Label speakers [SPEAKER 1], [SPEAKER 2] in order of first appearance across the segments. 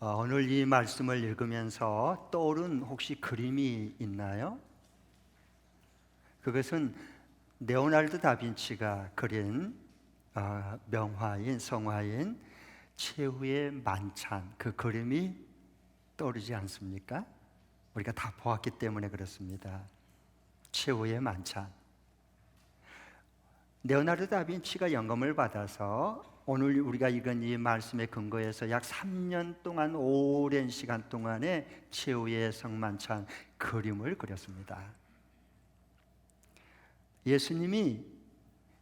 [SPEAKER 1] 오늘 이 말씀을 읽으면서 떠오른 혹시 그림이 있나요? 그것은 레오나르도 다빈치가 그린 명화인 성화인 최후의 만찬, 그 그림이 떠오르지 않습니까? 우리가 다 보았기 때문에 그렇습니다. 최후의 만찬. 레오나르도 다빈치가 영감을 받아서 오늘 우리가 읽은 이 말씀의 근거에서 약 3년 동안 오랜 시간 동안의 최후의 성만찬 그림을 그렸습니다. 예수님이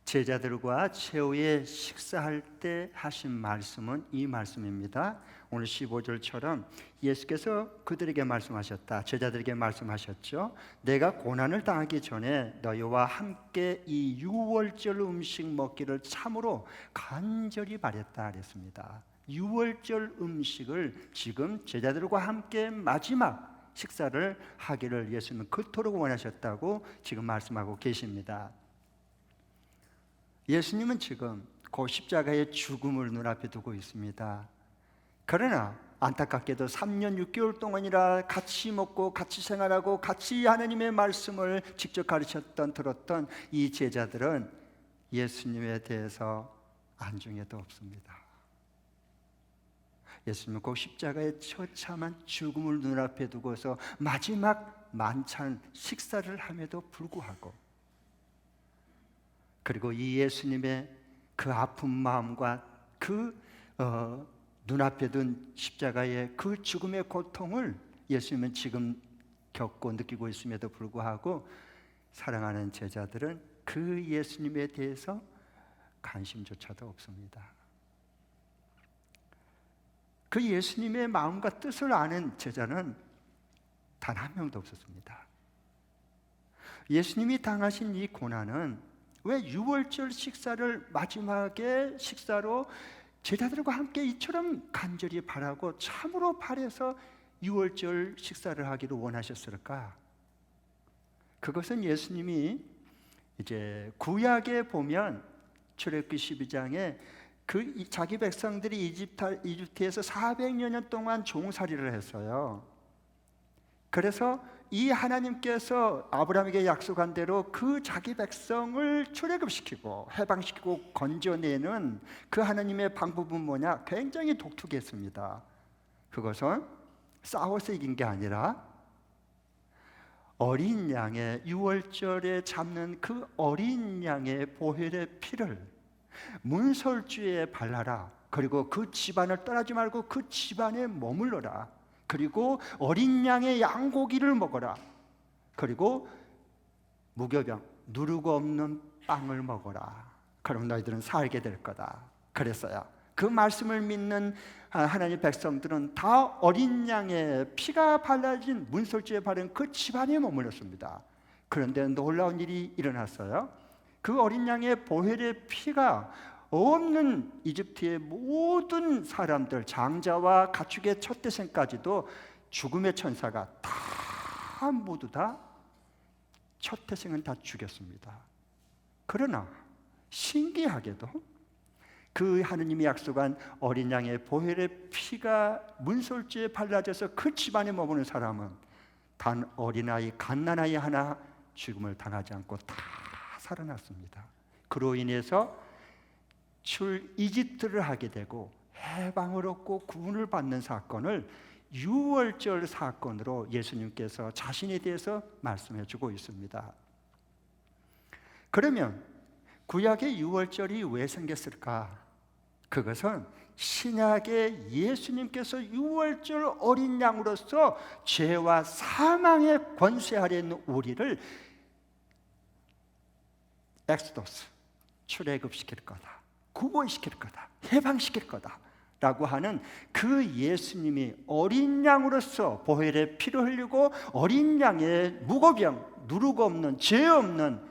[SPEAKER 1] 제자들과 최후의 식사할 때 하신 말씀은 이 말씀입니다. 오늘 15절처럼 예수께서 그들에게 말씀하셨다. 제자들에게 말씀하셨죠. 내가 고난을 당하기 전에 너희와 함께 이 유월절 음식 먹기를 참으로 간절히 바랬다 그랬습니다. 유월절 음식을 지금 제자들과 함께 마지막 식사를 하기를 예수님은 그토록 원하셨다고 지금 말씀하고 계십니다. 예수님은 지금 그 십자가의 죽음을 눈앞에 두고 있습니다. 그러나 안타깝게도 3년 6개월 동안이라 같이 먹고 같이 생활하고 같이 하나님의 말씀을 직접 가르쳤던 들었던 이 제자들은 예수님에 대해서 안중에도 없습니다. 예수님은 그 십자가의 처참한 죽음을 눈앞에 두고서 마지막 만찬 식사를 함에도 불구하고, 그리고 이 예수님의 그 아픈 마음과 그 눈앞에 둔 십자가의 그 죽음의 고통을 예수님은 지금 겪고 느끼고 있음에도 불구하고 사랑하는 제자들은 그 예수님에 대해서 관심조차도 없습니다. 그 예수님의 마음과 뜻을 아는 제자는 단 한 명도 없었습니다. 예수님이 당하신 이 고난은 왜 유월절 식사를 마지막에 식사로 제자들과 함께 이처럼 간절히 바라고 참으로 바라서 유월절 식사를 하기를 원하셨을까? 그것은 예수님이 이제 구약에 보면 출애굽기 12장에 그 자기 백성들이 이집트에서 400여 년 동안 종살이를 했어요. 그래서 이 하나님께서 아브라함에게 약속한 대로 그 자기 백성을 출애굽시키고 해방시키고 건져내는 그 하나님의 방법은 뭐냐? 굉장히 독특했습니다. 그것은 싸워서 이긴 게 아니라 어린 양의 유월절에 잡는 그 어린 양의 보혈의 피를 문설주에 발라라. 그리고 그 집안을 떠나지 말고 그 집안에 머물러라. 그리고 어린 양의 양고기를 먹어라. 그리고 무교병, 누르고 없는 빵을 먹어라. 그럼 너희들은 살게 될 거다. 그랬어요. 그 말씀을 믿는 하나님의 백성들은 다 어린 양의 피가 발라진 문설주에 바른 그 집안에 머물렀습니다. 그런데 놀라운 일이 일어났어요. 그 어린 양의 보혈의 피가 없는 이집트의 모든 사람들, 장자와 가축의 첫태생까지도 죽음의 천사가 모두 다 첫태생은 다 죽였습니다. 그러나 신기하게도 그 하느님이 약속한 어린 양의 보혈의 피가 문설주에 발라져서 그 집안에 머무는 사람은 단 어린아이, 갓난아이 하나 죽음을 당하지 않고 다 살아났습니다. 그로 인해서 출이집트를 하게 되고 해방을 얻고 구원을 받는 사건을 유월절 사건으로 예수님께서 자신에 대해서 말씀해 주고 있습니다. 그러면 구약의 유월절이 왜 생겼을까? 그것은 신약의 예수님께서 유월절 어린 양으로서 죄와 사망의 권세 아래 있는 우리를 엑소더스, 출애굽시킬 거다, 구원시킬 거다, 해방시킬 거다 라고 하는 그 예수님이 어린 양으로서 보혈의 피를 흘리고 어린 양의 무고병, 누르고 없는 죄 없는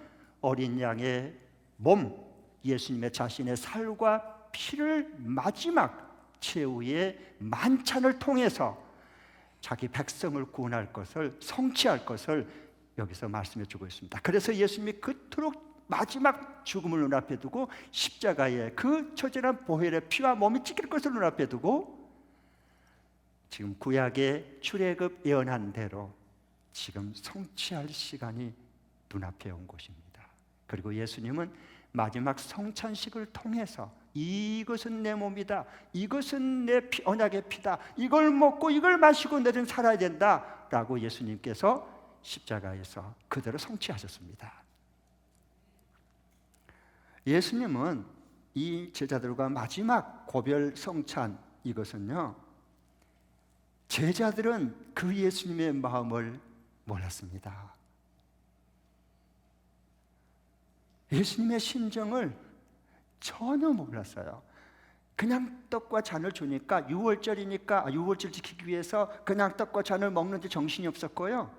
[SPEAKER 1] 어린 양의 몸, 예수님의 자신의 살과 피를 마지막 최후의 만찬을 통해서 자기 백성을 구원할 것을, 성취할 것을 여기서 말씀해 주고 있습니다. 그래서 예수님이 그토록 마지막 죽음을 눈앞에 두고 십자가에 그 처절한 보혈의 피와 몸이 찢길 것을 눈앞에 두고 지금 구약의 출애굽 예언한 대로 지금 성취할 시간이 눈앞에 온 것입니다. 그리고 예수님은 마지막 성찬식을 통해서 이것은 내 몸이다, 이것은 내 언약의 피다, 이걸 먹고 이걸 마시고 너는 살아야 된다 라고 예수님께서 십자가에서 그대로 성취하셨습니다. 예수님은 이 제자들과 마지막 고별 성찬, 이것은요, 제자들은 그 예수님의 마음을 몰랐습니다. 예수님의 심정을 전혀 몰랐어요. 그냥 떡과 잔을 주니까 6월절 지키기 위해서 그냥 떡과 잔을 먹는데 정신이 없었고요,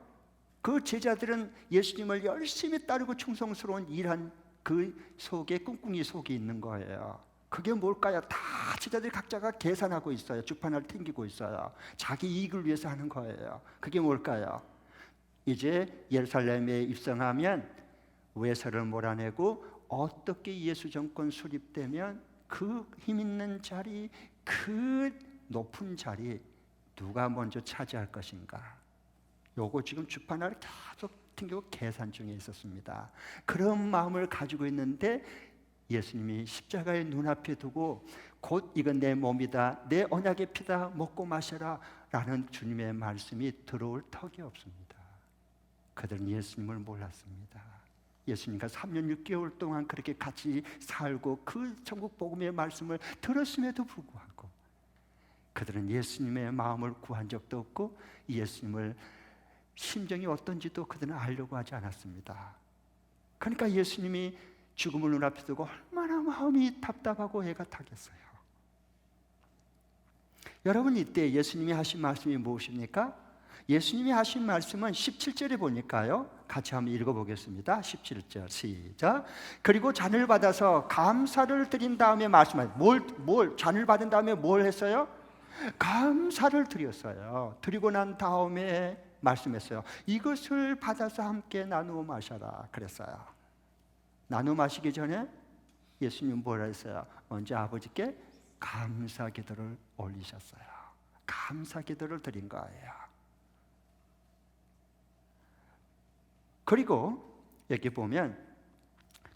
[SPEAKER 1] 그 제자들은 예수님을 열심히 따르고 충성스러운 일한 그 속에 꿍꿍이 속이 있는 거예요. 그게 뭘까요? 다 제자들이 각자가 계산하고 있어요. 주판을 튕기고 있어요. 자기 이익을 위해서 하는 거예요. 그게 뭘까요? 이제 예루살렘에 입성하면 외세를 몰아내고 어떻게 예수 정권 수립되면 그 힘 있는 자리, 그 높은 자리 누가 먼저 차지할 것인가? 요거 지금 주판을 계속 튕기고 계산 중에 있었습니다. 그런 마음을 가지고 있는데 예수님이 십자가의 눈앞에 두고 곧 이건 내 몸이다, 내 언약의 피다, 먹고 마셔라 라는 주님의 말씀이 들어올 턱이 없습니다. 그들은 예수님을 몰랐습니다. 예수님과 3년 6개월 동안 그렇게 같이 살고 그 천국 복음의 말씀을 들었음에도 불구하고 그들은 예수님의 마음을 구한 적도 없고 예수님을 심정이 어떤지도 그들은 알려고 하지 않았습니다. 그러니까 예수님이 죽음을 눈앞에 두고 얼마나 마음이 답답하고 애가 타겠어요. 여러분, 이때 예수님이 하신 말씀이 무엇입니까? 예수님이 하신 말씀은 17절에 보니까요, 같이 한번 읽어보겠습니다. 17절 시작. 그리고 잔을 받아서 감사를 드린 다음에 말씀하셨어요. 뭘 잔을 받은 다음에 뭘 했어요? 감사를 드렸어요. 드리고 난 다음에 말씀했어요. 이것을 받아서 함께 나누어 마셔라 그랬어요. 나누어 마시기 전에 예수님 뭐라 했어요? 먼저 아버지께 감사 기도를 올리셨어요. 감사 기도를 드린 거예요. 그리고 여기 보면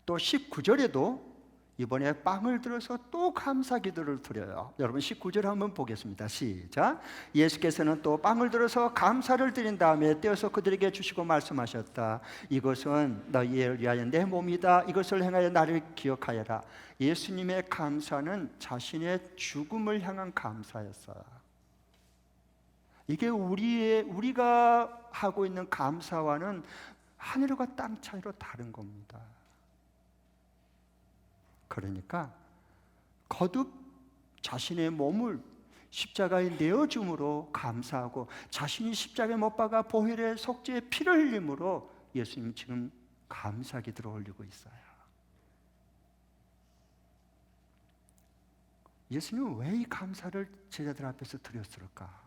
[SPEAKER 1] 또 19절에도 이번에 빵을 들어서 또 감사 기도를 드려요. 여러분 19절 한번 보겠습니다. 시작. 예수께서는 또 빵을 들어서 감사를 드린 다음에 떼어서 그들에게 주시고 말씀하셨다. 이것은 너희를 위하여 내 몸이다. 이것을 행하여 나를 기억하여라. 예수님의 감사는 자신의 죽음을 향한 감사였어요. 이게 우리가 하고 있는 감사와는 하늘과 땅 차이로 다른 겁니다. 그러니까 거듭 자신의 몸을 십자가에 내어줌으로 감사하고 자신이 십자가에 못 박아 보혈의 속죄의 피를 흘림으로 예수님 지금 감사 기도를 올리고 있어요. 예수님은 왜 이 감사를 제자들 앞에서 드렸을까?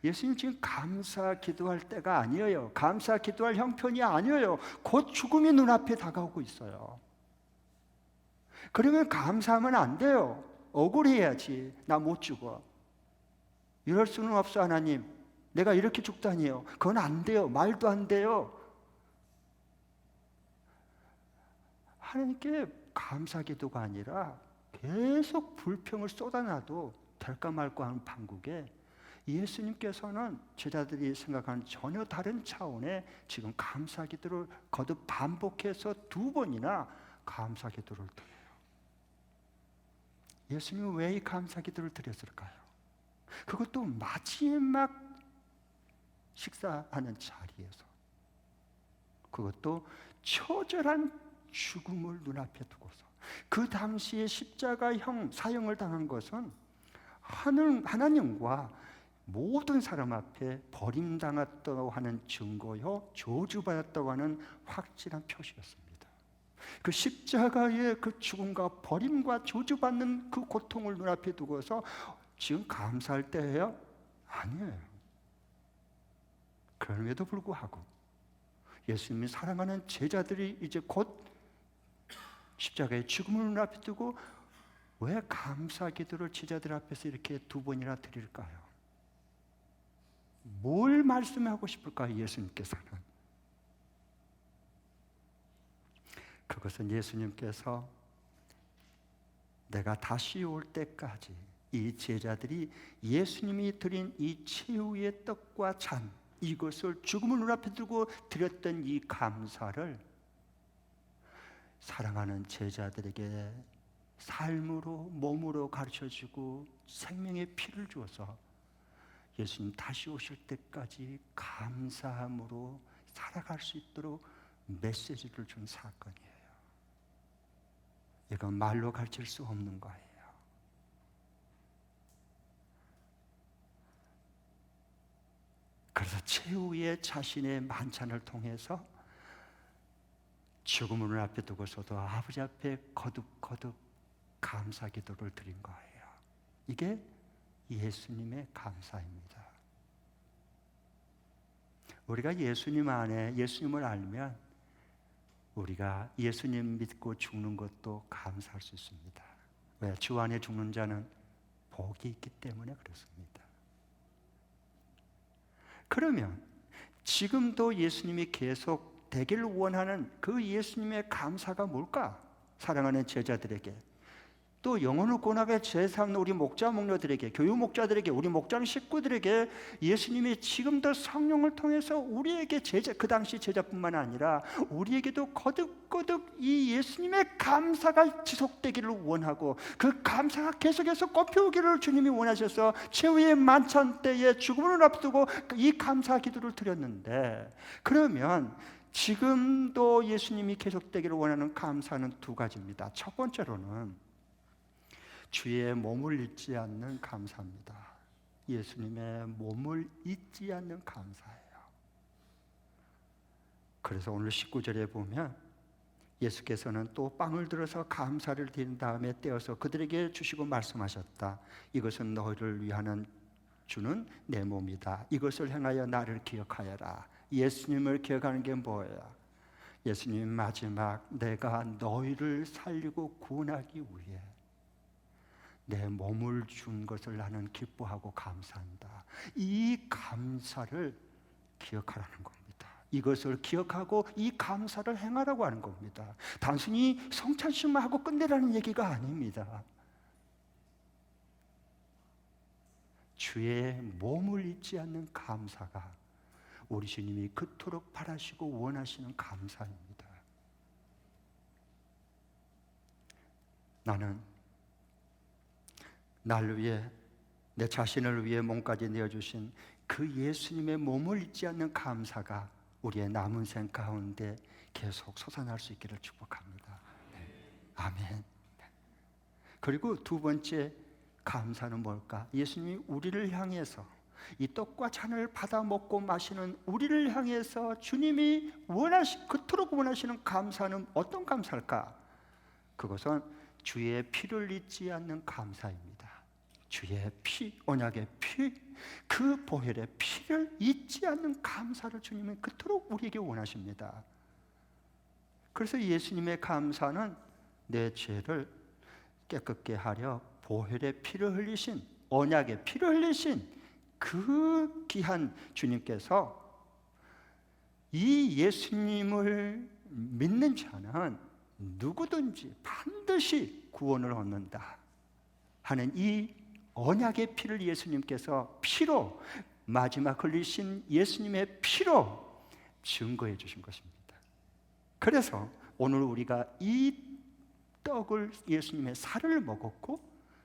[SPEAKER 1] 예수님 지금 감사 기도할 때가 아니에요. 감사 기도할 형편이 아니에요. 곧 죽음이 눈앞에 다가오고 있어요. 그러면 감사하면 안 돼요. 억울해야지. 나 못 죽어. 이럴 수는 없어 하나님. 내가 이렇게 죽다니요. 그건 안 돼요. 말도 안 돼요. 하나님께 감사 기도가 아니라 계속 불평을 쏟아놔도 될까 말까 하는 판국에 예수님께서는 제자들이 생각하는 전혀 다른 차원의 지금 감사 기도를 거듭 반복해서 2번이나 감사 기도를 드려요. 예수님은 왜 이 감사 기도를 드렸을까요? 그것도 마지막 식사하는 자리에서, 그것도 처절한 죽음을 눈앞에 두고서, 그 당시에 십자가형 사형을 당한 것은 하나님과 모든 사람 앞에 버림당했다고 하는 증거요, 저주받았다고 하는 확실한 표시였습니다. 그 십자가의 그 죽음과 버림과 저주받는 그 고통을 눈앞에 두고서 지금 감사할 때예요? 아니에요. 그럼에도 불구하고 예수님이 사랑하는 제자들이 이제 곧 십자가의 죽음을 눈앞에 두고 왜 감사 기도를 제자들 앞에서 이렇게 2번이나 드릴까요? 뭘 말씀하고 싶을까요? 예수님께서는 그것은 예수님께서 내가 다시 올 때까지 이 제자들이 예수님이 드린 이 최후의 떡과 잔, 이것을 죽음을 눈앞에 두고 드렸던 이 감사를 사랑하는 제자들에게 삶으로 몸으로 가르쳐주고 생명의 피를 주어서 예수님 다시 오실 때까지 감사함으로 살아갈 수 있도록 메시지를 준 사건이에요. 이건 말로 가르칠 수 없는 거예요. 그래서 최후의 자신의 만찬을 통해서 죽음을 눈앞에 두고서도 아버지 앞에 거듭거듭 감사 기도를 드린 거예요. 이게 예수님의 감사입니다. 우리가 예수님 안에 예수님을 알면 우리가 예수님 믿고 죽는 것도 감사할 수 있습니다. 왜? 주 안에 죽는 자는 복이 있기 때문에 그렇습니다. 그러면 지금도 예수님이 계속 되기를 원하는 그 예수님의 감사가 뭘까? 사랑하는 제자들에게, 또 영혼을 구원하게 제삼는 우리 목자 목녀들에게, 교육 목자들에게, 우리 목장 식구들에게 예수님이 지금도 성령을 통해서 우리에게 제자, 그 당시 제자뿐만 아니라 우리에게도 거듭거듭 이 예수님의 감사가 지속되기를 원하고 그 감사가 계속해서 꽃피우기를 주님이 원하셔서 최후의 만찬 때에 죽음을 앞두고 이 감사 기도를 드렸는데, 그러면 지금도 예수님이 계속되기를 원하는 감사는 두 가지입니다. 첫 번째로는 주의 몸을 잊지 않는 감사입니다. 예수님의 몸을 잊지 않는 감사예요. 그래서 오늘 19절에 보면 예수께서는 또 빵을 들어서 감사를 드린 다음에 떼어서 그들에게 주시고 말씀하셨다. 이것은 너희를 위하는 주는 내 몸이다. 이것을 행하여 나를 기억하여라. 예수님을 기억하는 게 뭐예요? 예수님 마지막 내가 너희를 살리고 구원하기 위해 내 몸을 준 것을 나는 기뻐하고 감사한다. 이 감사를 기억하라는 겁니다. 이것을 기억하고 이 감사를 행하라고 하는 겁니다. 단순히 성찬식만 하고 끝내라는 얘기가 아닙니다. 주의 몸을 잊지 않는 감사가 우리 주님이 그토록 바라시고 원하시는 감사입니다. 나는 날 위해, 내 자신을 위해 몸까지 내어주신 그 예수님의 몸을 잊지 않는 감사가 우리의 남은 생 가운데 계속 솟아날 수 있기를 축복합니다. 아멘. 그리고 두 번째 감사는 뭘까? 예수님이 우리를 향해서 이 떡과 잔을 받아 먹고 마시는 우리를 향해서 주님이 그토록 원하시는 감사는 어떤 감사일까? 그것은 주의 피를 잊지 않는 감사입니다. 주의 피, 언약의 피, 그 보혈의 피를 잊지 않는 감사를 주님은 그토록 우리에게 원하십니다. 그래서 예수님의 감사는 내 죄를 깨끗게 하려 보혈의 피를 흘리신, 언약의 피를 흘리신 그 귀한 주님께서 이 예수님을 믿는 자는 누구든지 반드시 구원을 얻는다 하는 이 언약의 피를 예수님께서 피로, 마지막 흘리신 예수님의 피로 증거해 주신 것입니다. 그래서 오늘 우리가 이 떡을, 예수님의 살을 먹었고,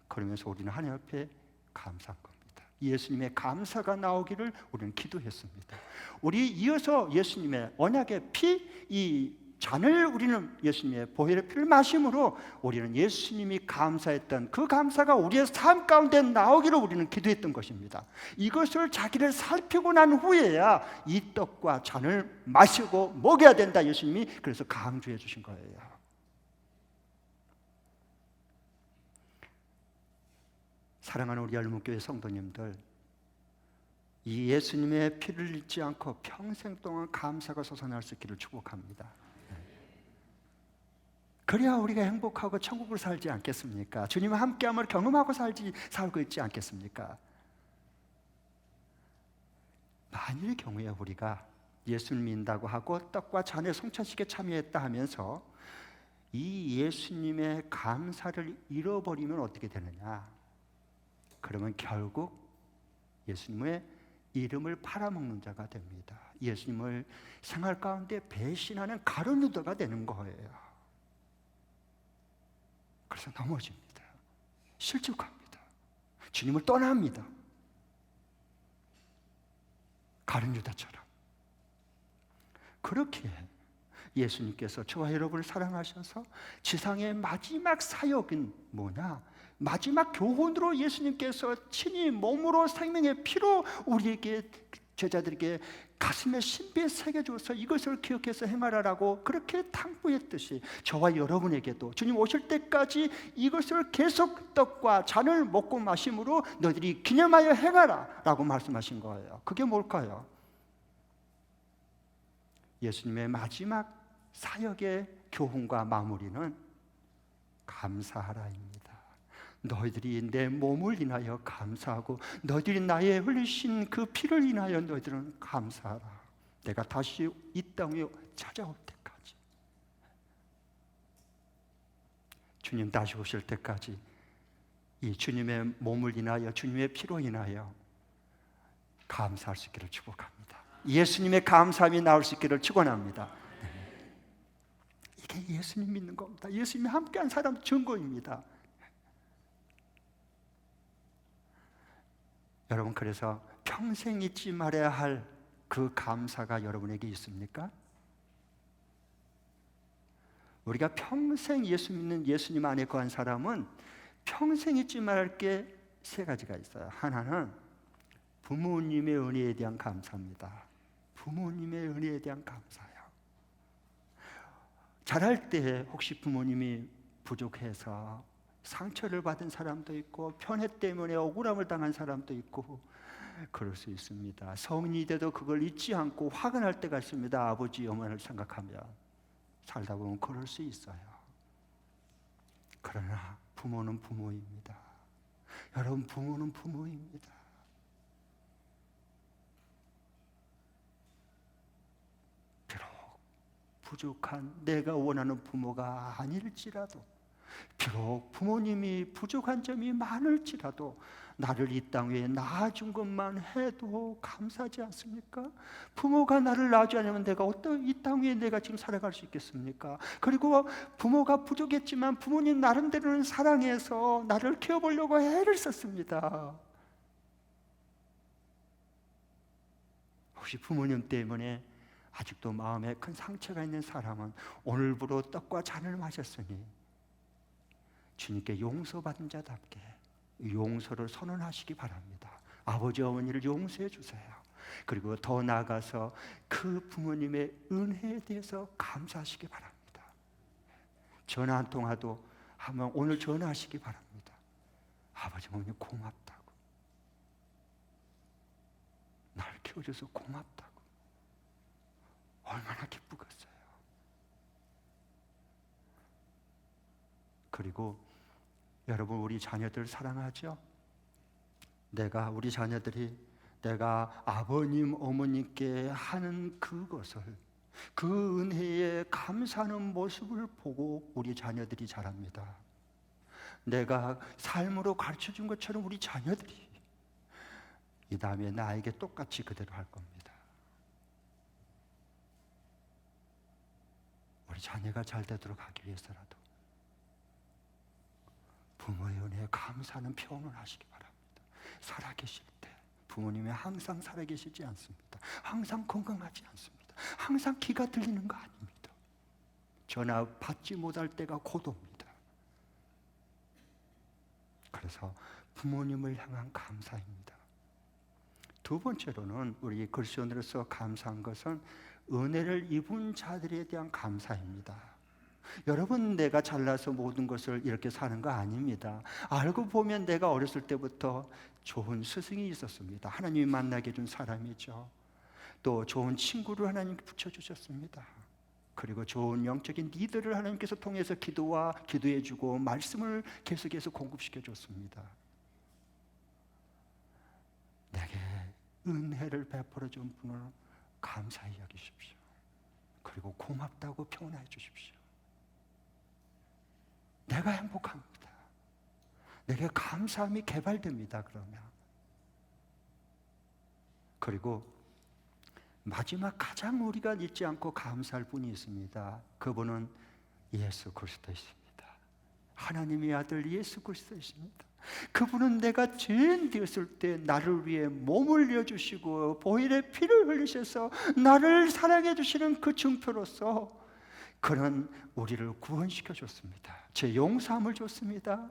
[SPEAKER 1] 그러면서 우리는 하나님 앞에 감사한 겁니다. 예수님의 감사가 나오기를 우리는 기도했습니다. 우리 이어서 예수님의 언약의 피, 이 잔을 우리는 예수님의 보혈의 피를 마심으로 우리는 예수님이 감사했던 그 감사가 우리의 삶 가운데 나오기를 우리는 기도했던 것입니다. 이것을 자기를 살피고 난 후에야 이 떡과 잔을 마시고 먹여야 된다, 예수님이 그래서 강조해 주신 거예요. 사랑하는 우리 열무교회 성도님들, 이 예수님의 피를 잊지 않고 평생 동안 감사가 솟아날 수 있기를 축복합니다. 그래야 우리가 행복하고 천국을 살지 않겠습니까? 주님과 함께함을 경험하고 살고 있지 않겠습니까? 만일 경우에 우리가 예수를 믿는다고 하고 떡과 잔의 성찬식에 참여했다 하면서 이 예수님의 감사를 잃어버리면 어떻게 되느냐? 그러면 결국 예수님의 이름을 팔아먹는 자가 됩니다. 예수님을 생활 가운데 배신하는 가룟 유다가 되는 거예요. 그래서 넘어집니다. 실족합니다. 주님을 떠납니다. 가룟 유다처럼. 그렇게 예수님께서 저와 여러분을 사랑하셔서 지상의 마지막 사역은 뭐냐? 마지막 교훈으로 예수님께서 친히 몸으로 생명의 피로 우리에게, 제자들에게 가슴에 신비에 새겨줘서 이것을 기억해서 행하라라고 그렇게 당부했듯이 저와 여러분에게도 주님 오실 때까지 이것을 계속 떡과 잔을 먹고 마심으로 너희들이 기념하여 행하라 라고 말씀하신 거예요. 그게 뭘까요? 예수님의 마지막 사역의 교훈과 마무리는 감사하라입니다. 너희들이 내 몸을 인하여 감사하고 너희들이 나의 흘리신 그 피를 인하여 너희들은 감사하라. 내가 다시 이 땅에 찾아올 때까지, 주님 다시 오실 때까지 이 주님의 몸을 인하여 주님의 피로 인하여 감사할 수 있기를 축복합니다. 예수님의 감사함이 나올 수 있기를 축원합니다. 이게 예수님 믿는 겁니다. 예수님이 함께한 사람 증거입니다. 여러분, 그래서 평생 잊지 말아야 할 그 감사가 여러분에게 있습니까? 우리가 평생 예수 믿는 예수님 안에 거한 사람은 평생 잊지 말할 게 세 가지가 있어요. 하나는 부모님의 은혜에 대한 감사입니다. 부모님의 은혜에 대한 감사예요. 자랄 때 혹시 부모님이 부족해서 상처를 받은 사람도 있고 편애 때문에 억울함을 당한 사람도 있고 그럴 수 있습니다. 성인이 돼도 그걸 잊지 않고 화가 날 때가 있습니다. 아버지 어머니를 생각하면 살다 보면 그럴 수 있어요. 그러나 부모는 부모입니다. 여러분, 부모는 부모입니다. 비록 부족한 내가 원하는 부모가 아닐지라도, 비록 부모님이 부족한 점이 많을지라도 나를 이 땅 위에 낳아준 것만 해도 감사하지 않습니까? 부모가 나를 낳아주지 않으면 내가 어떤 이 땅 위에 내가 지금 살아갈 수 있겠습니까? 그리고 부모가 부족했지만 부모님 나름대로는 사랑해서 나를 키워보려고 애를 썼습니다. 혹시 부모님 때문에 아직도 마음에 큰 상처가 있는 사람은 오늘부로 떡과 잔을 마셨으니 주님께 용서받은 자답게 용서를 선언하시기 바랍니다. 아버지 어머니를 용서해 주세요. 그리고 더 나아가서 그 부모님의 은혜에 대해서 감사하시기 바랍니다. 전화 한 통화도 한번 오늘 전화하시기 바랍니다. 아버지 어머니 고맙다고, 날 키워줘서 고맙다고, 얼마나 기쁘겠어요. 그리고 여러분, 우리 자녀들 사랑하죠? 우리 자녀들이 내가 아버님, 어머님께 하는 그것을, 그 은혜에 감사하는 모습을 보고 우리 자녀들이 자랍니다. 내가 삶으로 가르쳐준 것처럼 우리 자녀들이 이 다음에 나에게 똑같이 그대로 할 겁니다. 우리 자녀가 잘 되도록 하기 위해서라도 부모의 은혜에 감사하는 표현을 하시기 바랍니다. 살아계실 때 부모님이 항상 살아계시지 않습니다. 항상 건강하지 않습니다. 항상 귀가 들리는 거 아닙니다. 전화 받지 못할 때가 고도입니다. 그래서 부모님을 향한 감사입니다. 두 번째로는 우리 그리스도인으로서 감사한 것은 은혜를 입은 자들에 대한 감사입니다. 여러분, 내가 잘나서 모든 것을 이렇게 사는 거 아닙니다. 알고 보면 내가 어렸을 때부터 좋은 스승이 있었습니다. 하나님이 만나게 해준 사람이죠. 또 좋은 친구를 하나님께 붙여주셨습니다. 그리고 좋은 영적인 리더를 하나님께서 통해서 기도해주고 말씀을 계속해서 공급시켜줬습니다. 내게 은혜를 베풀어 준 분을 감사히 여기십시오. 그리고 고맙다고 표현해 주십시오. 내가 행복합니다. 내게 감사함이 개발됩니다. 그러면. 그리고 마지막 가장 우리가 잊지 않고 감사할 분이 있습니다. 그분은 예수 그리스도이십니다. 하나님의 아들 예수 그리스도이십니다. 그분은 내가 죄인 되었을 때 나를 위해 몸을 내어주시고 보혈의 피를 흘리셔서 나를 사랑해 주시는 그 증표로서 그는 우리를 구원시켜 줬습니다. 제 용서함을 줬습니다.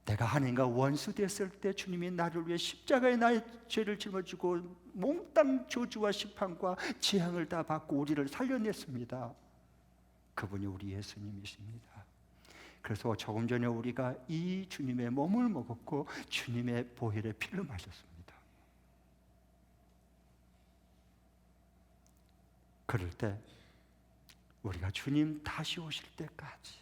[SPEAKER 1] 내가 하나님과 원수 됐을 때 주님이 나를 위해 십자가에 나의 죄를 짊어지고 몽땅 저주와 심판과 재앙을 다 받고 우리를 살려냈습니다. 그분이 우리 예수님이십니다. 그래서 조금 전에 우리가 이 주님의 몸을 먹었고 주님의 보혈의 피를 마셨습니다. 그럴 때 우리가 주님 다시 오실 때까지,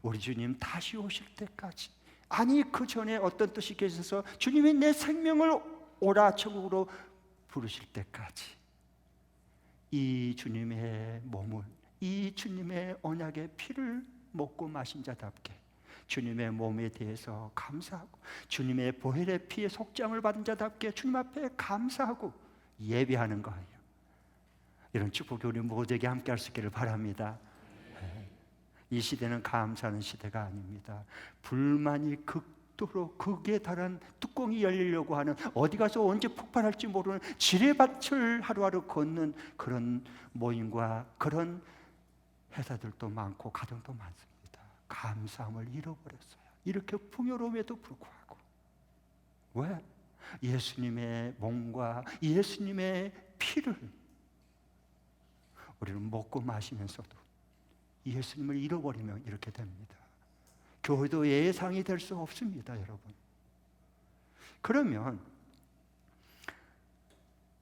[SPEAKER 1] 우리 주님 다시 오실 때까지, 아니 그 전에 어떤 뜻이 계셔서 주님이 내 생명을 오라 천국으로 부르실 때까지 이 주님의 몸을, 이 주님의 언약의 피를 먹고 마신 자답게 주님의 몸에 대해서 감사하고 주님의 보혈의 피의 속죄함을 받은 자답게 주님 앞에 감사하고 예배하는 거예요. 이런 축복이 우리 모두에게 함께 할 수 있기를 바랍니다. 이 시대는 감사하는 시대가 아닙니다. 불만이 극도로 극에 달한 뚜껑이 열리려고 하는, 어디 가서 언제 폭발할지 모르는 지뢰밭을 하루하루 걷는 그런 모임과 그런 회사들도 많고 가정도 많습니다. 감사함을 잃어버렸어요. 이렇게 풍요로움에도 불구하고. 왜? 예수님의 몸과 예수님의 피를 우리는 먹고 마시면서도 예수님을 잃어버리면 이렇게 됩니다. 교회도 예상이 될 수 없습니다, 여러분. 그러면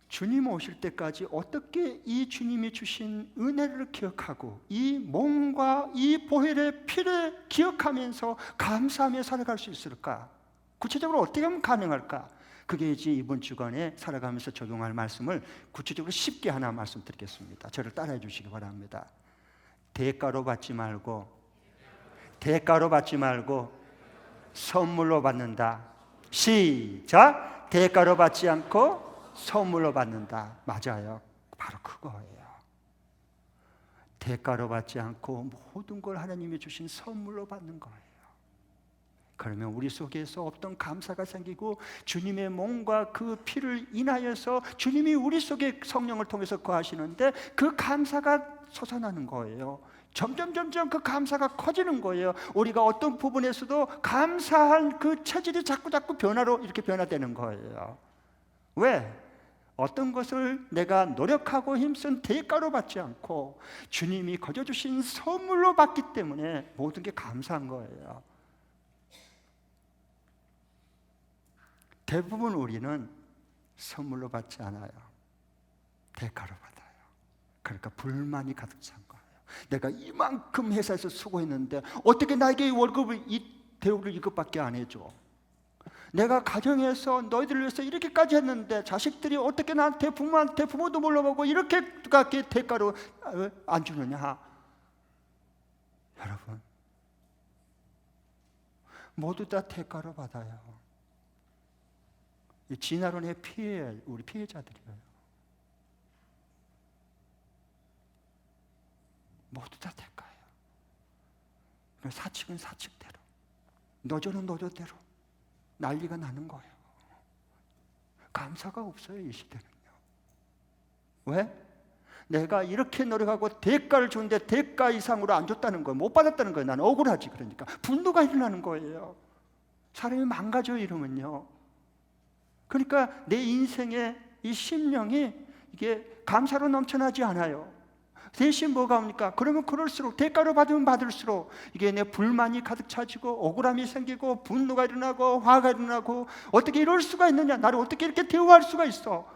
[SPEAKER 1] 주님 오실 때까지 어떻게 이 주님이 주신 은혜를 기억하고 이 몸과 이 보혈의 피를 기억하면서 감사하며 살아갈 수 있을까? 구체적으로 어떻게 하면 가능할까? 그게 이제 이번 주간에 살아가면서 적용할 말씀을 구체적으로 쉽게 하나 말씀드리겠습니다. 저를 따라해 주시기 바랍니다. 대가로 받지 말고 선물로 받는다. 시작! 대가로 받지 않고 선물로 받는다. 맞아요. 바로 그거예요. 대가로 받지 않고 모든 걸 하나님이 주신 선물로 받는 거예요. 그러면 우리 속에서 어떤 감사가 생기고 주님의 몸과 그 피를 인하여서 주님이 우리 속에 성령을 통해서 거하시는데 그 감사가 솟아나는 거예요. 점점 그 감사가 커지는 거예요. 우리가 어떤 부분에서도 감사한 그 체질이 자꾸 변화로 이렇게 변화되는 거예요. 왜? 어떤 것을 내가 노력하고 힘쓴 대가로 받지 않고 주님이 거저주신 선물로 받기 때문에 모든 게 감사한 거예요. 대부분 우리는 선물로 받지 않아요. 대가로 받아요. 그러니까 불만이 가득 찬 거예요. 내가 이만큼 회사에서 수고했는데 어떻게 나에게 월급을, 이 대우를 이것밖에 안 해줘? 내가 가정에서 너희들을 위해서 이렇게까지 했는데 자식들이 어떻게 나한테, 부모한테 부모도 몰라보고 이렇게까지 대가로 안 주느냐? 여러분, 모두 다 대가로 받아요. 이 진화론의 우리 피해자들이에요. 모두 다 대가예요. 사측은 사측대로, 노조는 노조대로 난리가 나는 거예요. 감사가 없어요, 이 시대는요. 왜? 내가 이렇게 노력하고 대가를 주는데 대가 이상으로 안 줬다는 거예요. 못 받았다는 거예요. 나는 억울하지. 그러니까 분노가 일어나는 거예요. 사람이 망가져요, 이러면요. 그러니까 내 인생의 이 심령이 이게 감사로 넘쳐나지 않아요. 대신 뭐가 옵니까? 그러면 그럴수록, 대가로 받으면 받을수록 이게 내 불만이 가득 차지고 억울함이 생기고 분노가 일어나고 화가 일어나고, 어떻게 이럴 수가 있느냐? 나를 어떻게 이렇게 대우할 수가 있어?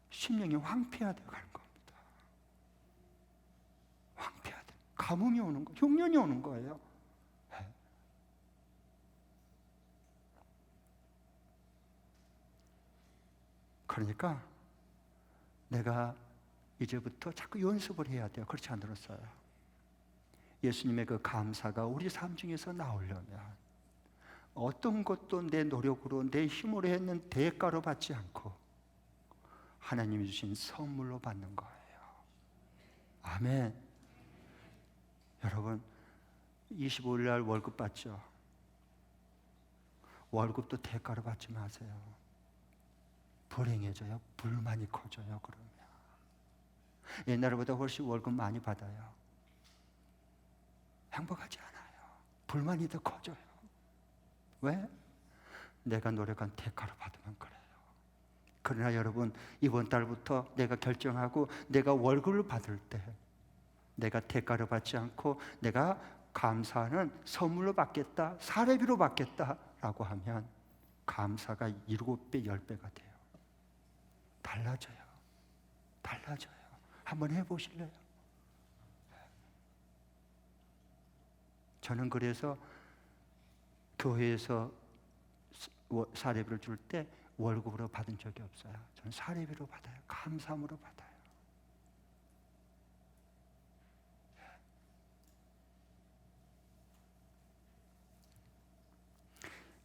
[SPEAKER 1] 심령이 황폐화되어 가는 겁니다. 황폐화돼. 가뭄이 오는 거예요. 흉년이 오는 거예요. 그러니까 내가 이제부터 자꾸 연습을 해야 돼요. 그렇지 않들었어요. 예수님의 그 감사가 우리 삶 중에서 나오려면 어떤 것도 내 노력으로 내 힘으로 했는 대가로 받지 않고 하나님이 주신 선물로 받는 거예요. 아멘. 여러분 25일 날 월급 받죠? 월급도 대가로 받지 마세요. 불행해져요. 불만이 커져요. 그러면 옛날보다 훨씬 월급 많이 받아요. 행복하지 않아요. 불만이 더 커져요. 왜? 내가 노력한 대가로 받으면 그래요. 그러나 여러분 이번 달부터 내가 결정하고 내가 월급을 받을 때 내가 대가로 받지 않고 내가 감사는 선물로 받겠다, 사례비로 받겠다라고 하면 감사가 7배, 10배가 돼요. 달라져요. 달라져요. 한번 해보실래요? 저는 그래서 교회에서 사례비를 줄 때 월급으로 받은 적이 없어요. 저는 사례비로 받아요. 감사함으로 받아요.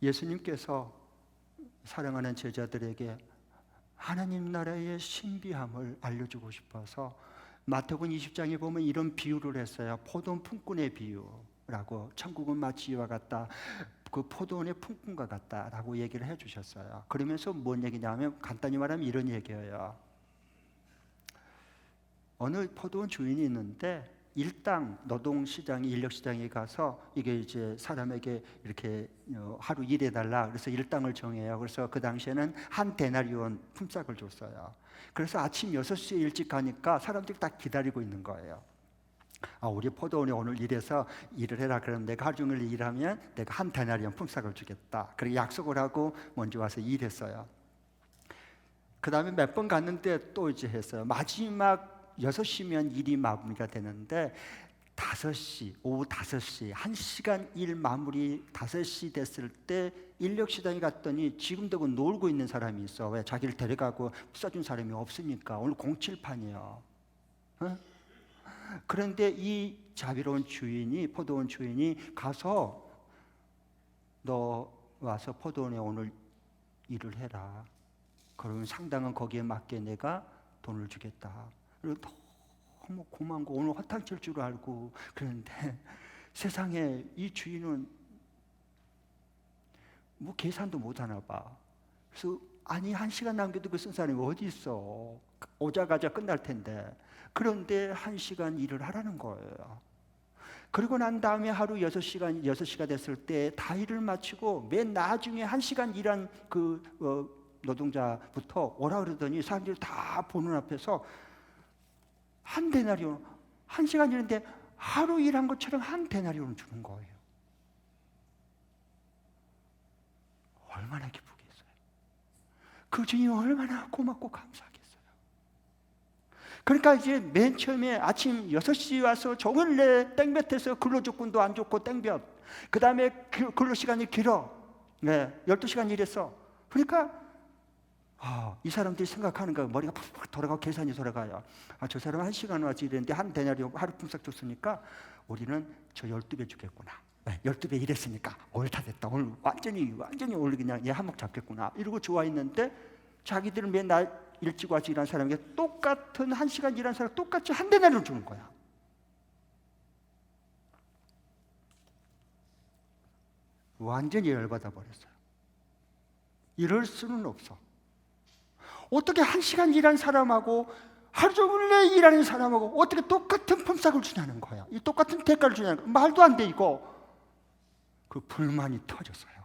[SPEAKER 1] 예수님께서 사랑하는 제자들에게 하나님 나라의 신비함을 알려주고 싶어서 마태복음 20장에 보면 이런 비유를 했어요. 포도원 품꾼의 비유라고. 천국은 마치 이와 같다. 그 포도원의 품꾼과 같다라고 얘기를 해주셨어요. 그러면서 뭔 얘기냐면 간단히 말하면 이런 얘기예요. 어느 포도원 주인이 있는데 일당 노동시장에 인력시장에 가서 이게 이제 사람에게 이렇게 하루 일해달라 그래서 일당을 정해요. 그래서 그 당시에는 한 데나리온 품삯을 줬어요. 그래서 아침 6시에 일찍 가니까 사람들이 딱 기다리고 있는 거예요. 우리 포도원에 오늘 일해서 일을 해라. 그럼 내가 하루 종일 일하면 내가 한 데나리온 품삯을 주겠다. 그렇게 약속을 하고 먼저 와서 일했어요. 그 다음에 몇 번 갔는데 또 이제 했어요. 마지막 6시면 일이 마무리가 되는데 5시, 오후 5시, 1시간 일 마무리 5시 됐을 때 인력시장에 갔더니 지금 되고 놀고 있는 사람이 있어. 왜? 자기를 데려가고 써준 사람이 없으니까. 오늘 07판이에요. 그런데 이 자비로운 주인이, 포도원 주인이 가서 너 와서 포도원에 오늘 일을 해라. 그러면 상당한 거기에 맞게 내가 돈을 주겠다. 너무 고마운 거 오늘 화탕 칠 줄 알고 그런데 세상에 이 주인은 뭐 계산도 못 하나 봐. 그래서 아니 1시간 남겨두고 쓴 사람이 어디 있어. 오자가자 끝날 텐데. 그런데 1시간 일을 하라는 거예요. 그리고 난 다음에 하루 6시가 됐을 때 다 일을 마치고 맨 나중에 1시간 일한 그 노동자부터 오라 그러더니 사람들이 다 보는 앞에서 한 데나리온, 1시간 일인데 하루 일한 것처럼 한 데나리온을 주는 거예요. 얼마나 기쁘겠어요. 그 주인이 얼마나 고맙고 감사하겠어요. 그러니까 이제 맨 처음에 아침 6시 와서 종일 내 땡볕에서 근로조건도 안 좋고 땡볕. 그 다음에 근로시간이 길어. 네, 12시간 일했어. 그러니까 이 사람들이 생각하는 거 머리가 푹푹 돌아가고 계산이 돌아가요. 저 사람 1시간 와서 일했는데 한 데나리온 하루 품삯 줬으니까 우리는 저 12배 주겠구나. 12배 일했으니까 오늘 다 됐다. 오늘 완전히 오늘 그냥 얘 한몫 잡겠구나. 이러고 좋아했는데 자기들은 맨날 일찍 와서 일한 사람에게 똑같은 1시간 일한 사람 똑같이 한 데나리온 주는 거야. 완전히 열받아 버렸어요. 이럴 수는 없어. 어떻게 1시간 일한 사람하고 하루 종일 일하는 사람하고 어떻게 똑같은 품삯을 주냐는 거야. 이 똑같은 대가를 주냐는 거야. 말도 안 돼 이거. 그 불만이 터졌어요.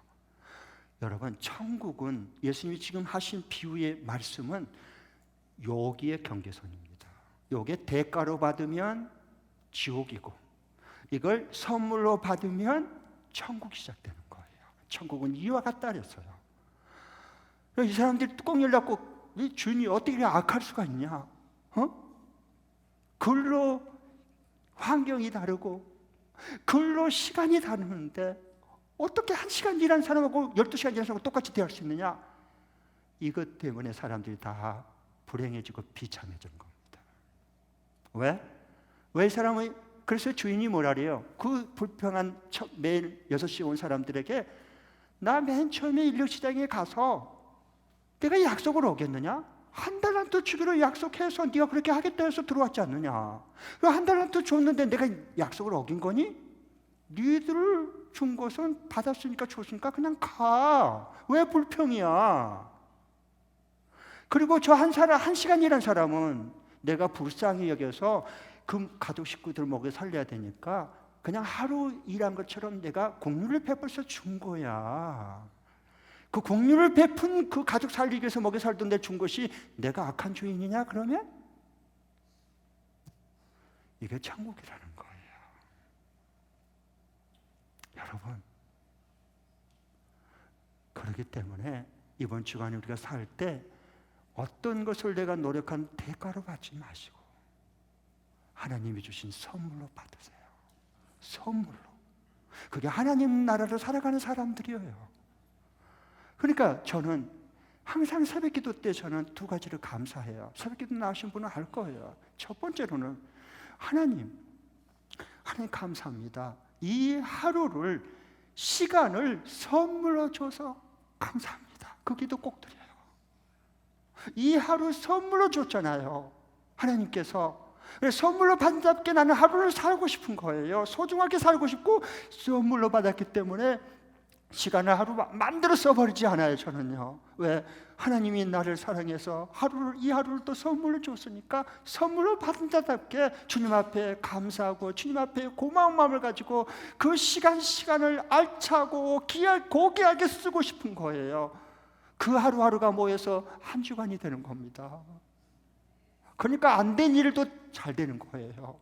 [SPEAKER 1] 여러분 천국은 예수님이 지금 하신 비유의 말씀은 여기에 경계선입니다. 요게 대가로 받으면 지옥이고 이걸 선물로 받으면 천국이 시작되는 거예요. 천국은 이와 같다 그랬어요. 이 사람들이 뚜껑 열렸고 이 주인이 어떻게 악할 수가 있냐? 근로 환경이 다르고 근로 시간이 다르는데 어떻게 1시간 일한 사람하고 12시간 일한 사람하고 똑같이 대할 수 있느냐? 이것 때문에 사람들이 다 불행해지고 비참해진 겁니다. 왜? 왜 사람이, 그래서 주인이 뭐라 그래요? 그 불평한 매일 6시에 온 사람들에게 나 맨 처음에 인력시장에 가서 내가 약속을 어겼느냐? 한 달란트 주기로 약속해서 네가 그렇게 하겠다 해서 들어왔지 않느냐? 한 달란트 줬는데 내가 약속을 어긴 거니? 니들 준 것은 받았으니까 줬으니까 그냥 가. 왜 불평이야? 그리고 저 한 시간 일한 사람은 내가 불쌍히 여겨서 그 가족 식구들 먹여 살려야 되니까 그냥 하루 일한 것처럼 내가 공유를 베풀어서 준 거야. 그 공유를 베푼 그 가족 살리기 위해서 먹여 살던 데 준 것이 내가 악한 주인이냐 그러면? 이게 천국이라는 거예요. 여러분, 그렇기 때문에 이번 주간에 우리가 살 때 어떤 것을 내가 노력한 대가로 받지 마시고 하나님이 주신 선물로 받으세요. 선물로. 그게 하나님 나라로 살아가는 사람들이에요. 그러니까 저는 항상 새벽기도 때 저는 두 가지를 감사해요. 새벽기도 나오신 분은 알 거예요. 첫 번째로는 하나님 감사합니다. 이 하루를, 시간을 선물로 줘서 감사합니다. 그 기도 꼭 드려요. 이 하루 선물로 줬잖아요, 하나님께서. 선물로 받답게 나는 하루를 살고 싶은 거예요. 소중하게 살고 싶고 선물로 받았기 때문에 시간을 하루 만들어 써버리지 않아요, 저는요. 왜? 하나님이 나를 사랑해서 이 하루를 또 선물로 줬으니까 선물로 받은 자답게 주님 앞에 감사하고 주님 앞에 고마운 마음을 가지고 그 시간을 알차고 고귀하게 쓰고 싶은 거예요. 그 하루하루가 모여서 한 주간이 되는 겁니다. 그러니까 안 된 일도 잘 되는 거예요.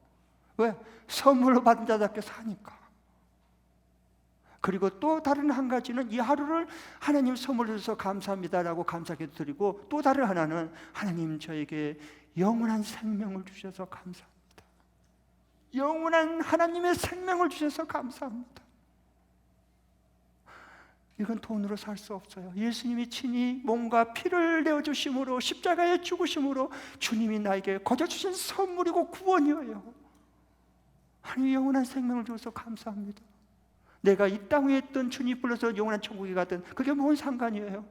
[SPEAKER 1] 왜? 선물로 받은 자답게 사니까. 그리고 또 다른 한 가지는 이 하루를 하나님 선물로 줘서 감사합니다라고 감사기도 드리고, 또 다른 하나는 하나님 저에게 영원한 생명을 주셔서 감사합니다. 영원한 하나님의 생명을 주셔서 감사합니다. 이건 돈으로 살 수 없어요. 예수님이 친히 몸과 피를 내어주심으로, 십자가에 죽으심으로 주님이 나에게 거저주신 선물이고 구원이에요. 하나님 영원한 생명을 주셔서 감사합니다. 내가 이 땅 위에 있던 주님 불러서 영원한 천국에 가든 그게 뭔 상관이에요?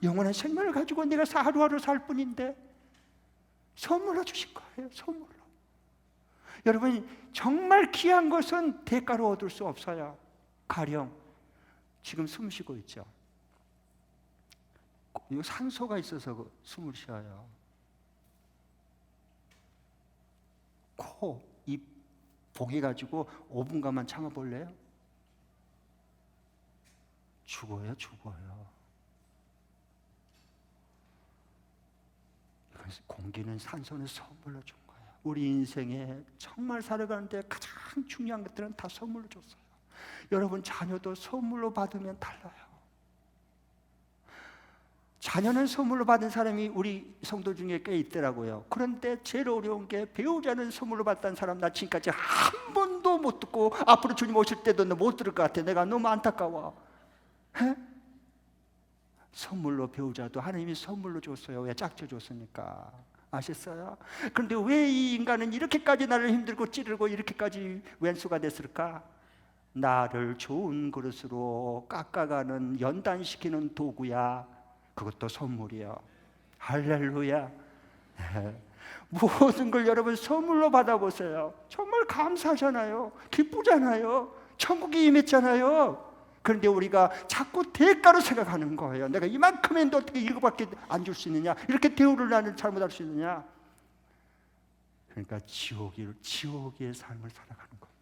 [SPEAKER 1] 영원한 생명을 가지고 내가 하루하루 살 뿐인데 선물로 주신 거예요. 선물로. 여러분, 정말 귀한 것은 대가로 얻을 수 없어요. 가령 지금 숨 쉬고 있죠. 이 산소가 있어서 숨을 쉬어요. 코, 입 봉해 가지고 5분간만 참아 볼래요? 죽어요. 공기는, 산소는 선물로 준 거예요. 우리 인생에 정말 살아가는데 가장 중요한 것들은 다 선물로 줬어요. 여러분, 자녀도 선물로 받으면 달라요. 자녀는 선물로 받은 사람이 우리 성도 중에 꽤 있더라고요. 그런데 제일 어려운 게 배우자는 선물로 받던 사람 나 지금까지 한 번도 못 듣고 앞으로 주님 오실 때도 못 들을 것 같아. 내가 너무 안타까워. 에? 선물로 배우자도 하나님이 선물로 줬어요. 왜? 짝져 줬으니까. 아셨어요? 그런데 왜 이 인간은 이렇게까지 나를 힘들고 찌르고 이렇게까지 왼수가 됐을까? 나를 좋은 그릇으로 깎아가는, 연단시키는 도구야. 그것도 선물이요. 할렐루야. 모든 걸 여러분 선물로 받아보세요. 정말 감사하잖아요. 기쁘잖아요. 천국이 임했잖아요. 그런데 우리가 자꾸 대가로 생각하는 거예요. 내가 이만큼 했는데 어떻게 이거밖에 안 줄 수 있느냐? 이렇게 대우를 나는 잘못할 수 있느냐? 그러니까 지옥의 삶을 살아가는 겁니다.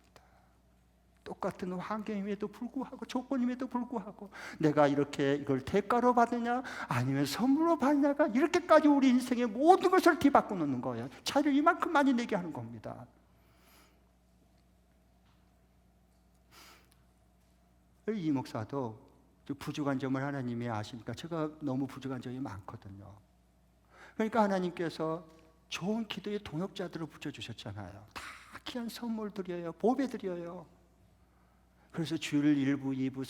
[SPEAKER 1] 똑같은 환경임에도 불구하고, 조건임에도 불구하고 내가 이렇게 이걸 대가로 받느냐 아니면 선물로 받느냐가 이렇게까지 우리 인생의 모든 것을 뒤바꿔 놓는 거예요. 차이를 이만큼 많이 내게 하는 겁니다. 이 목사도 부족한 점을 하나님이 아시니까 제가 너무 부족한 점이 많거든요. 그러니까 하나님께서 좋은 기도의 동역자들을 붙여주셨잖아요. 다 귀한 선물 드려요. 보배 드려요. 그래서 주일 1부, 2부,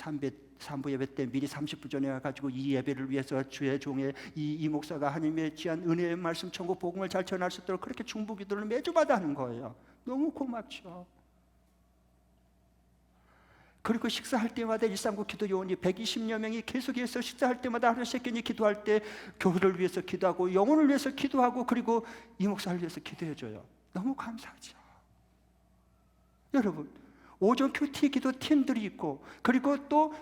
[SPEAKER 1] 3부 예배 때 미리 30분 전에 와가지고 이 예배를 위해서 주의 종의 이 목사가 하나님의 귀한 은혜의 말씀 천국 복음을 잘 전할 수 있도록 그렇게 중보 기도를 매주마다 하는 거예요. 너무 고맙죠. 그리고 식사할 때마다 139 기도 요원이 120여 명이 계속해서 식사할 때마다 하루씩 끼니 기도할 때 교회를 위해서 기도하고 영혼을 위해서 기도하고 그리고 이 목사를 위해서 기도해줘요. 너무 감사하죠. 여러분, 오전 큐티 기도 팀들이 있고 그리고 또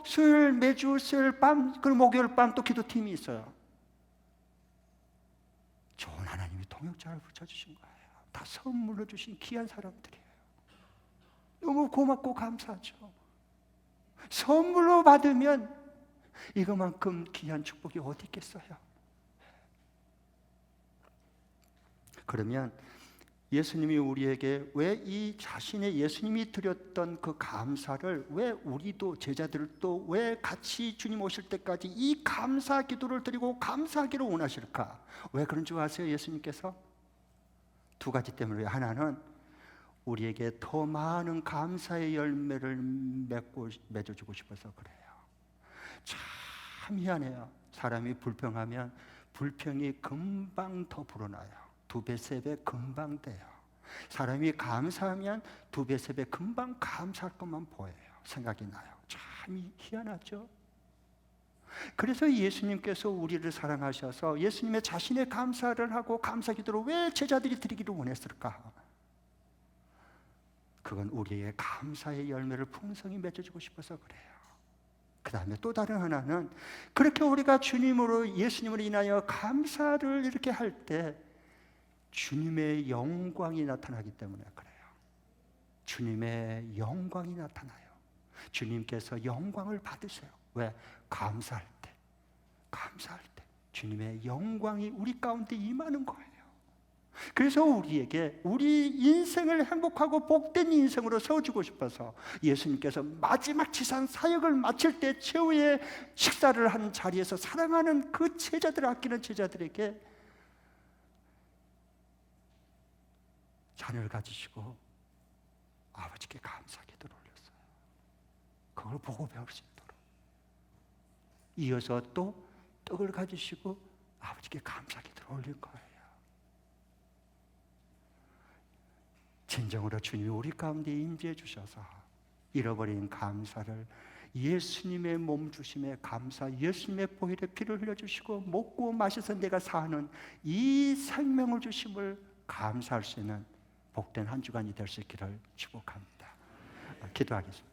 [SPEAKER 1] 매주 수요일 밤 그리고 목요일 밤 또 기도팀이 있어요. 좋은 하나님이 동역자를 붙여주신 거예요. 다 선물로 주신 귀한 사람들이에요. 너무 고맙고 감사하죠. 선물로 받으면 이거만큼 귀한 축복이 어디 있겠어요? 그러면 예수님이 우리에게 왜 이 자신의 예수님이 드렸던 그 감사를 왜 우리도 제자들도 왜 같이 주님 오실 때까지 이 감사 기도를 드리고 감사하기를 원하실까? 왜 그런 줄 아세요? 예수님께서 두 가지 때문에. 하나는 우리에게 더 많은 감사의 열매를 맺어주고 싶어서 그래요. 참 희한해요. 사람이 불평하면 불평이 금방 더 불어나요. 2배, 3배 금방 돼요. 사람이 감사하면 2배, 3배 금방 감사할 것만 보여요. 생각이 나요. 참 희한하죠. 그래서 예수님께서 우리를 사랑하셔서 예수님의 자신의 감사를 하고 감사 기도를 왜 제자들이 드리기를 원했을까? 그건 우리의 감사의 열매를 풍성히 맺어주고 싶어서 그래요. 그 다음에 또 다른 하나는 그렇게 우리가 주님으로 예수님으로 인하여 감사를 이렇게 할 때 주님의 영광이 나타나기 때문에 그래요. 주님의 영광이 나타나요. 주님께서 영광을 받으세요. 왜? 감사할 때 주님의 영광이 우리 가운데 임하는 거예요. 그래서 우리에게 우리 인생을 행복하고 복된 인생으로 세워주고 싶어서 예수님께서 마지막 지상 사역을 마칠 때 최후의 식사를 하는 자리에서 사랑하는 그 제자들을 아끼는 제자들에게 잔을 가지시고 아버지께 감사 기도를 올렸어요. 그걸 보고 배울 수 있도록. 이어서 또 떡을 가지시고 아버지께 감사 기도를 올린 거예요. 진정으로 주님이 우리 가운데 임재해 주셔서 잃어버린 감사를 예수님의 몸 주심에 감사, 예수님의 보혈의 피를 흘려주시고 먹고 마셔서 내가 사는 이 생명을 주심을 감사할 수 있는 복된 한 주간이 될 수 있기를 축복합니다. 기도하겠습니다.